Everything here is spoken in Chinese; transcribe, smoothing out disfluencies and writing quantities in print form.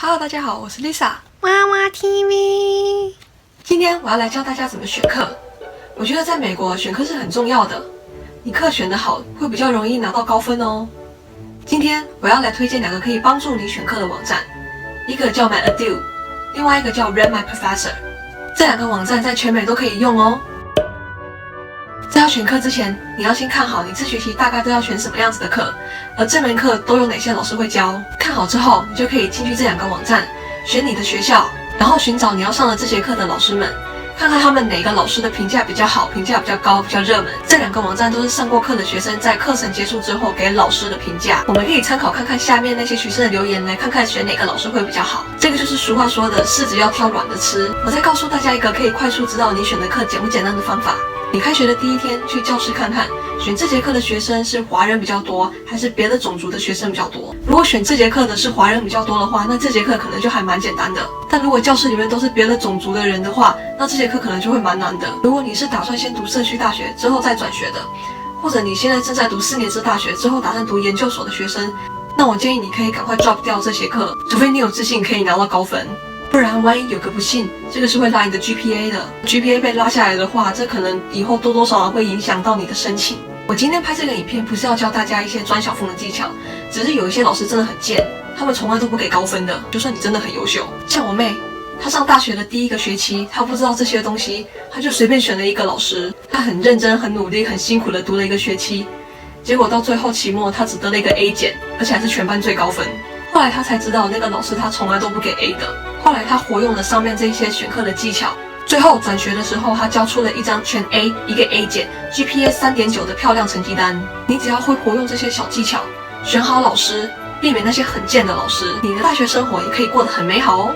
Hello， 大家好，我是 Lisa， 娃娃 TV。今天我要来教大家怎么选课。我觉得在美国选课是很重要的，你课选得好，会比较容易拿到高分哦。今天我要来推荐2个可以帮助你选课的网站，一个叫 MyEdu， 另外一个叫 Read My Professor。这2个网站在全美都可以用哦。在要选课之前，你要先看好你这学期大概都要选什么样子的课，而这门课都有哪些老师会教。看好之后，你就可以进去这2个网站，选你的学校，然后寻找你要上的这节课的老师们，看看他们哪个老师的评价比较好，评价比较高，比较热门。这2个网站都是上过课的学生在课程结束之后给老师的评价，我们可以参考看看下面那些学生的留言，来看看选哪个老师会比较好。这个就是俗话说的柿子要挑软的吃。我再告诉大家一个可以快速知道你选的课简不简单的方法。你开学的第一天去教室看看，选这节课的学生是华人比较多，还是别的种族的学生比较多？如果选这节课的是华人比较多的话，那这节课可能就还蛮简单的。但如果教室里面都是别的种族的人的话，那这节课可能就会蛮难的。如果你是打算先读社区大学之后再转学的，或者你现在正在读4年制大学之后打算读研究所的学生，那我建议你可以赶快 drop 掉这些课，除非你有自信可以拿到高分。不然万一有个不幸，这个是会拉你的 GPA 的。GPA 被拉下来的话，这可能以后多多少少会影响到你的申请。我今天拍这个影片不是要教大家一些钻小缝的技巧，只是有一些老师真的很贱，他们从来都不给高分的，就算你真的很优秀。像我妹，她上大学的第1个学期，她不知道这些东西，她就随便选了一个老师，她很认真、很努力、很辛苦的读了1个学期，结果到最后期末，她只得了一个 A 减，而且还是全班最高分。后来她才知道，那个老师他从来都不给 A 的。后来他活用了上面这些选课的技巧，最后转学的时候，他交出了一张全 A、1个 A 减、GPA 3.9的漂亮成绩单。你只要会活用这些小技巧，选好老师，避免那些很贱的老师，你的大学生活也可以过得很美好哦。